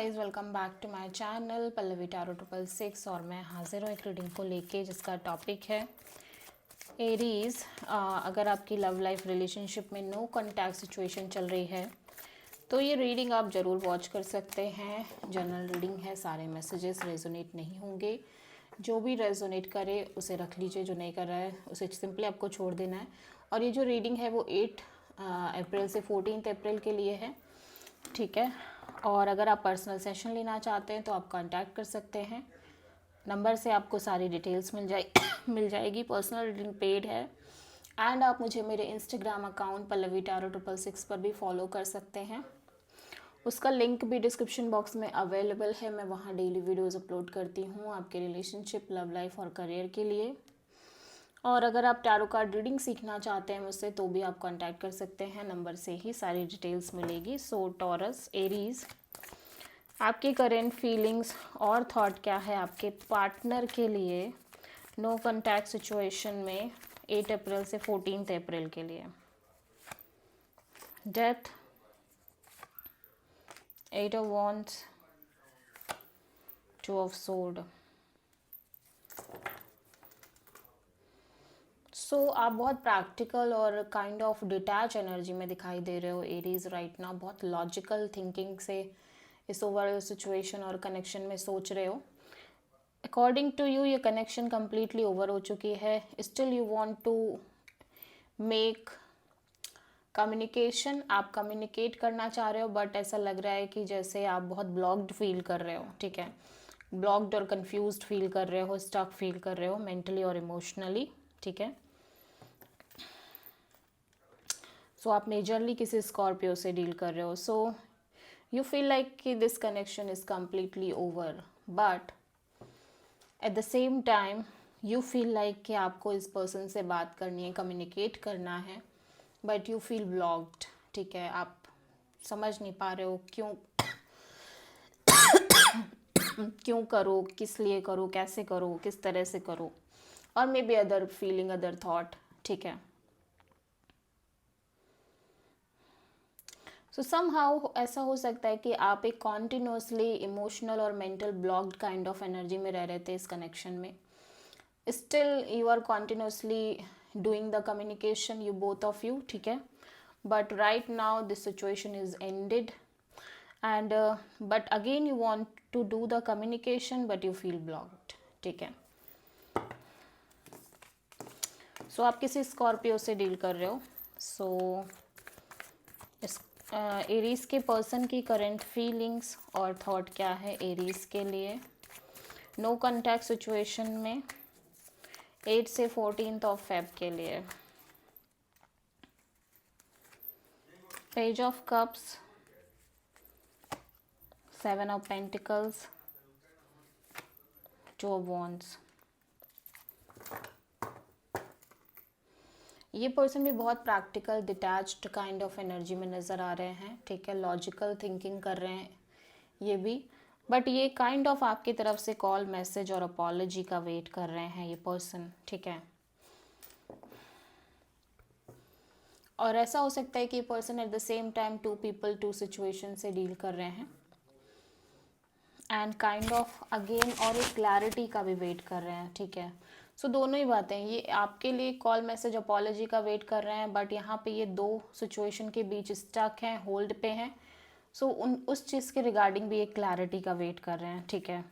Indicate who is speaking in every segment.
Speaker 1: Guys, welcome back to my channel Pallavi tarot 666 और मैं हाजिर हूँ एक रीडिंग को लेके जिसका टॉपिक है एरीज। अगर आपकी लव लाइफ रिलेशनशिप में नो कॉन्टैक्ट सिचुएशन चल रही है तो ये रीडिंग आप ज़रूर वॉच कर सकते हैं। जनरल रीडिंग है, सारे मैसेजेस रेजोनेट नहीं होंगे। जो भी रेजोनेट करे उसे रख लीजिए, जो नहीं कर रहा है उसे सिंपली आपको छोड़ देना है। और ये जो रीडिंग है वो 8 अप्रैल से 14 अप्रैल के लिए है, ठीक है। और अगर आप पर्सनल सेशन लेना चाहते हैं तो आप कांटेक्ट कर सकते हैं। नंबर से आपको सारी डिटेल्स मिल जाएगी। पर्सनल रीडिंग पेड है एंड आप मुझे मेरे इंस्टाग्राम अकाउंट पल्लवी टैरो 666 पर भी फॉलो कर सकते हैं। उसका लिंक भी डिस्क्रिप्शन बॉक्स में अवेलेबल है। मैं वहाँ डेली वीडियोज़ अपलोड करती हूँ आपके रिलेशनशिप, लव लाइफ और करियर के लिए। और अगर आप टैरो कार्ड रीडिंग सीखना चाहते हैं मुझसे तो भी आप कांटेक्ट कर सकते हैं, नंबर से ही सारी डिटेल्स मिलेगी। सो टॉरस एरीज, आपकी करेंट फीलिंग्स और थॉट क्या है आपके पार्टनर के लिए नो कॉन्टैक्ट सिचुएशन में 8 अप्रैल से 14 अप्रैल के लिए। Death, 8 of wands, 2 of swords. So आप बहुत प्रैक्टिकल और काइंड ऑफ डिटैच एनर्जी में दिखाई दे रहे हो एरीज राइट नाउ। बहुत लॉजिकल थिंकिंग से इस ओवरऑल सिचुएशन और कनेक्शन में सोच रहे हो। अकॉर्डिंग टू यू ये कनेक्शन कम्प्लीटली ओवर हो चुकी है। Still you want to make communication, आप कम्युनिकेट करना चाह रहे हो, बट ऐसा लग रहा है कि जैसे आप बहुत ब्लॉक्ड फील कर रहे हो, ठीक है। ब्लॉक्ड और कंफ्यूज्ड फील कर रहे हो, स्टक फील कर रहे हो मेंटली और इमोशनली, ठीक है। सो आप मेजरली किसी स्कॉर्पियो से डील कर रहे हो। सो यू फील लाइक कि this connection is completely over, but at the same time you feel like कि आपको इस पर्सन से बात करनी है, कम्युनिकेट करना है, बट यू फील ब्लॉक्ड, ठीक है। आप समझ नहीं पा रहे हो क्यों क्यों करो, किस लिए करो, कैसे करो, किस तरह से करो, और may be other feeling, other thought, ठीक है। सो समहाउ ऐसा हो सकता है कि आप एक कॉन्टिन्यूसली इमोशनल और mental blocked kind of energy में रह रहे थे इस कनेक्शन में। Still you are continuously doing the communication, you both of you, ठीक है। But right now this situation is ended and but again you want to do the communication but you feel blocked, ठीक है। सो आप किसी Scorpio से deal कर रहे हो। सो इस एरीज के पर्सन की करंट फीलिंग्स और थॉट क्या है एरीज के लिए नो कॉन्टैक्ट सिचुएशन में 8 से 14 ऑफ फेब के लिए। Page of cups, 7 of pentacles, 2 of wands. ये पर्सन भी बहुत practical detached kind of energy में नज़र आ रहे हैं, ठीक है। लॉजिकल थिंकिंग कर रहे हैं ये भी, बट ये काइंड ऑफ आपकी तरफ से कॉल, मैसेज और अपॉलॉजी का वेट कर रहे हैं ये पर्सन, ठीक है। और ऐसा हो सकता है कि ये person at the same time 2 people 2 situation से डील कर रहे हैं एंड काइंड ऑफ अगेन और एक क्लैरिटी का भी वेट कर रहे हैं, ठीक है। सो दोनों ही बातें, ये आपके लिए कॉल, मैसेज, अपॉलॉजी का वेट कर रहे हैं, बट यहाँ पे ये 2 सिचुएशन के बीच स्टक हैं, होल्ड पे हैं। सो उस चीज़ के रिगार्डिंग भी एक क्लैरिटी का वेट कर रहे हैं, ठीक है।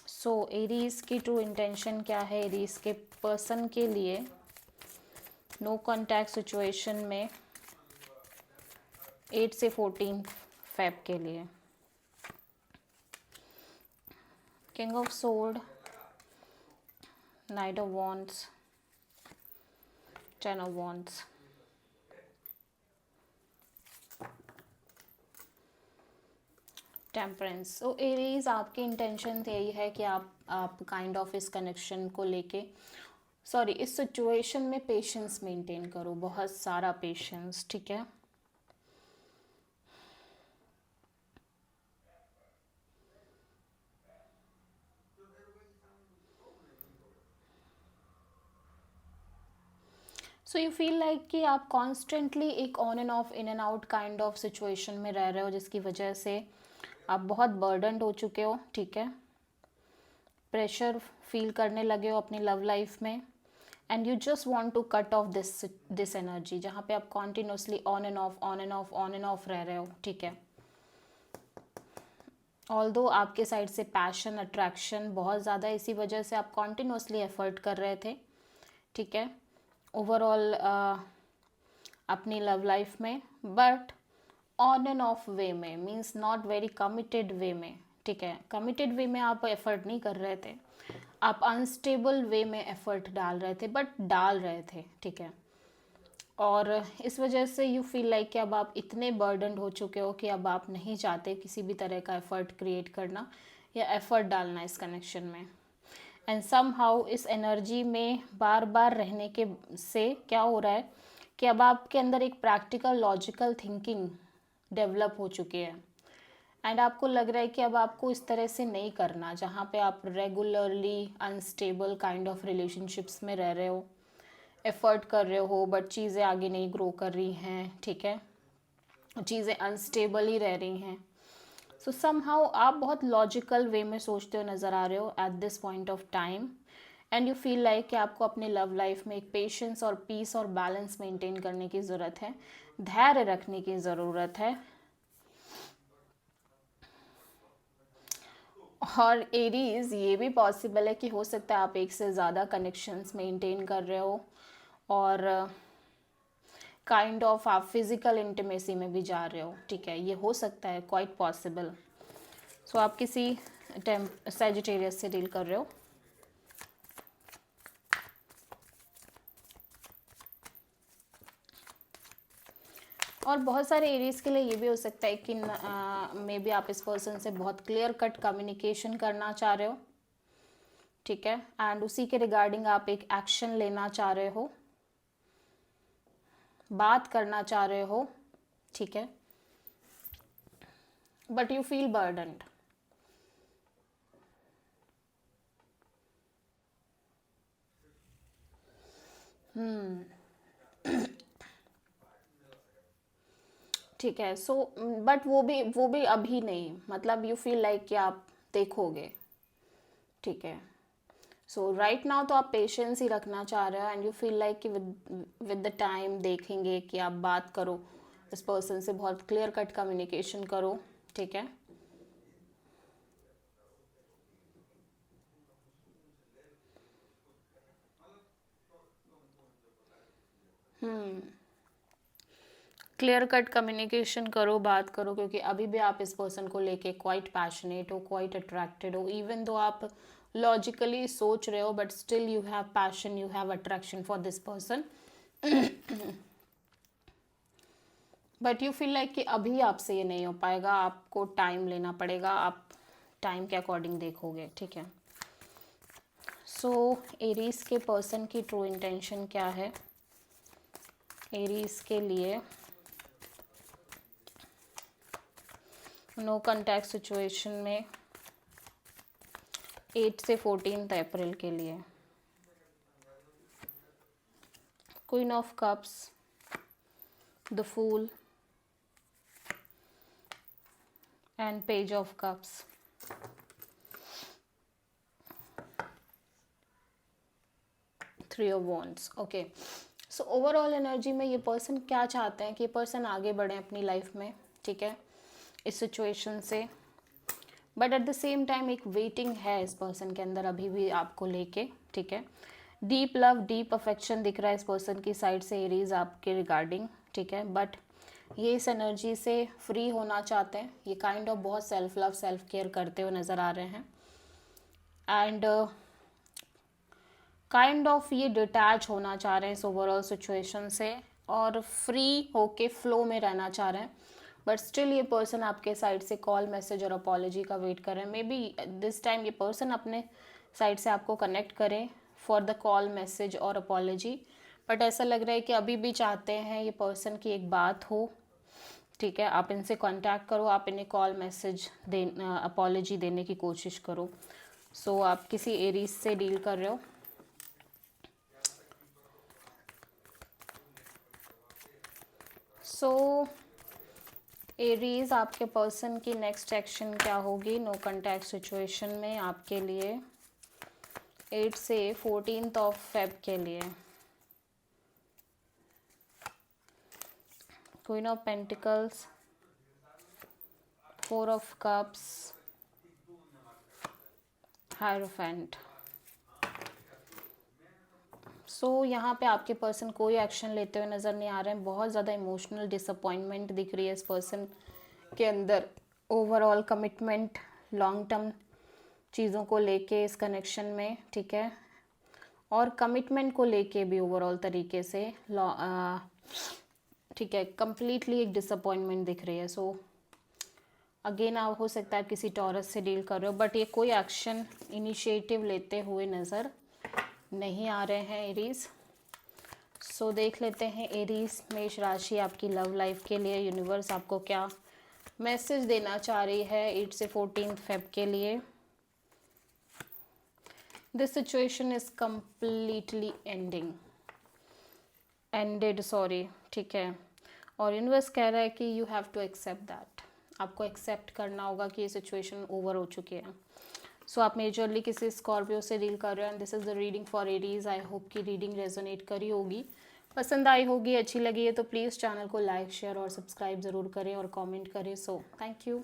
Speaker 1: सो एरीज की ट्रू इंटेंशन क्या है एरीज के पर्सन के लिए नो कॉन्टैक्ट सिचुएशन में 8 से 14 फेब के लिए। King of sword, night of wands, 10 of wands. Temperance. So Aries, आपकी इंटेंशन यही है कि आप काइंड ऑफ इस कनेक्शन को लेके, सॉरी इस सिचुएशन में पेशेंस मेंटेन करो, बहुत सारा पेशेंस, ठीक है। सो यू फील लाइक कि आप कॉन्स्टेंटली एक on and of, in and out kind of situation में रह रहे हो, जिसकी वजह से आप बहुत बर्डनड हो चुके हो, ठीक है, प्रेशर फील करने लगे हो अपनी लव लाइफ में, and you just want to cut off this energy, जहाँ पे आप continuously on and off, on and off, on and off रह रहे हो, ठीक है। ऑल्दो आपके साइड से पैशन, अट्रैक्शन बहुत ज़्यादा, इसी वजह से आप कॉन्टिन्यूसली एफर्ट कर रहे थे, ठीक है, ओवरऑल अपनी लव लाइफ में, बट ऑन एंड ऑफ वे में, मीन्स नॉट वेरी कमिटेड वे में, ठीक है। कमिटेड वे में आप एफर्ट नहीं कर रहे थे, आप अनस्टेबल वे में एफर्ट डाल रहे थे, बट डाल रहे थे, ठीक है। और इस वजह से यू फील लाइक कि अब आप इतने बर्डनड हो चुके हो कि अब आप नहीं चाहते किसी भी तरह का एफर्ट क्रिएट करना या एफर्ट डालना इस कनेक्शन में। एंड सम हाउ इस एनर्जी में बार बार रहने के से क्या हो रहा है कि अब आपके अंदर एक प्रैक्टिकल लॉजिकल थिंकिंग डेवलप हो चुकी है, एंड आपको लग रहा है कि अब आपको इस तरह से नहीं करना, जहाँ पे आप regularly unstable kind of relationships में रह रहे हो, एफर्ट कर रहे हो, बट चीज़ें आगे नहीं ग्रो कर रही हैं, ठीक है, चीज़ें अनस्टेबल ही रह रही हैं। सो समहाउ आप बहुत लॉजिकल वे में सोचते हो नज़र आ रहे हो at this point of time, and you feel like कि आपको अपने लव लाइफ में एक पेशेंस और पीस और बैलेंस मेंटेन करने की ज़रूरत है, धैर्य रखने की ज़रूरत है। और एरीज, ये भी पॉसिबल है कि हो सकता है आप एक से ज़्यादा कनेक्शंस मेंटेन कर रहे हो, और काइंड ऑफ आप फिजिकल इंटीमेसी में भी जा रहे हो, ठीक है, ये हो सकता है, क्वाइट पॉसिबल। सो आप किसी सैजिटेरियस से डील कर रहे हो। और बहुत सारे एरियाज के लिए ये भी हो सकता है कि मे बी आप इस पर्सन से बहुत क्लियर कट कम्युनिकेशन करना चाह रहे हो, ठीक है, एंड उसी के रिगार्डिंग आप एक एक्शन लेना चाह रहे हो, बात करना चाह रहे हो, ठीक है, बट यू फील बर्डन्ड। ठीक है, सो बट वो भी अभी नहीं, मतलब यू फील लाइक कि आप देखोगे, ठीक है। सो राइट नाउ तो आप पेशेंस ही रखना चाह रहे हो, एंड यू फील लाइक कि विद द टाइम देखेंगे कि आप बात करो इस पर्सन से, बहुत क्लियर कट कम्युनिकेशन करो, ठीक है। क्लियर कट कम्युनिकेशन करो, बात करो, क्योंकि अभी भी आप इस पर्सन को लेके क्वाइट पैशनेट हो, क्वाइट अट्रैक्टेड हो, इवन दो आप लॉजिकली सोच रहे हो, but still you have passion, you have attraction for this person, but you feel like कि अभी आपसे ये नहीं हो पाएगा, आपको टाइम लेना पड़ेगा, आप टाइम के अकॉर्डिंग देखोगे, ठीक है। सो एरीज के पर्सन की ट्रू इंटेंशन क्या है एरीज के लिए नो कॉन्टैक्ट सिचुएशन में 8 से 14 अप्रैल के लिए? Queen of cups, the fool and page of cups. Three of wands, okay. So overall energy में ये पर्सन क्या चाहते हैं कि ये पर्सन आगे बढ़े अपनी लाइफ में, ठीक है, इस सिचुएशन से, but at the same time एक वेटिंग है इस पर्सन के अंदर अभी भी आपको लेके, ठीक है। डीप लव, डीप अफेक्शन दिख रहा है इस पर्सन की साइड से एरीज आपके रिगार्डिंग, ठीक है, बट ये इस एनर्जी से फ्री होना चाहते हैं, ये काइंड ऑफ बहुत सेल्फ लव, सेल्फ केयर करते हुए नज़र आ रहे हैं, एंड काइंड ऑफ ये डिटैच होना चाह रहे हैं इस ओवरऑल सिचुएशन से, और फ्री होके फ्लो में रहना चाह रहे हैं, बट स्टिल ये पर्सन आपके साइड से कॉल, मैसेज और अपॉलॉजी का वेट कर रहे हैं। मे बी दिस टाइम ये पर्सन अपने साइड से आपको कनेक्ट करें फॉर द कॉल, मैसेज और अपॉलॉजी, बट ऐसा लग रहा है कि अभी भी चाहते हैं ये पर्सन की एक बात हो, ठीक है, आप इनसे कांटेक्ट करो, आप इन्हें कॉल, मैसेज दे, अपॉलॉजी देने की कोशिश करो। सो आप किसी एरीज से डील कर रहे हो, सो एरीज, आपके पर्सन की नेक्स्ट एक्शन क्या होगी नो कॉन्टैक्ट सिचुएशन में आपके लिए 8 से 14 ऑफ फेब के लिए? Queen of pentacles, 4 of cups, hierophant. So यहाँ पे आपके पर्सन कोई एक्शन लेते हुए नज़र नहीं आ रहे हैं। बहुत ज़्यादा इमोशनल डिसअपॉइंटमेंट दिख रही है इस पर्सन के अंदर। ओवरऑल कमिटमेंट, लॉन्ग टर्म चीज़ों को लेके इस कनेक्शन में, ठीक है, और कमिटमेंट को लेके भी ओवरऑल तरीके से ठीक है, कंप्लीटली एक डिसअपॉइंटमेंट दिख रही है। सो अगेन आप हो सकता है किसी टॉरस से डील कर रहे हो, बट ये कोई एक्शन इनिशिएटिव लेते हुए नज़र नहीं आ रहे हैं एरीज। सो देख लेते हैं एरीज मेष राशि आपकी लव लाइफ के लिए यूनिवर्स आपको क्या मैसेज देना चाह रही है 8 से 14 फेब के लिए। This situation is completely ended, sorry, ठीक है, और यूनिवर्स कह रहा है कि you have to accept that, आपको एक्सेप्ट करना होगा कि ये सिचुएशन ओवर हो चुकी है। सो आप मेजरली किसी स्कॉर्पियो से डील कर रहे हो and this is the reading for Aries. I hope कि रीडिंग रेजोनेट करी होगी, पसंद आई होगी, अच्छी लगी है तो प्लीज़ चैनल को लाइक शेयर और सब्सक्राइब ज़रूर करें और कमेंट करें। So thank you.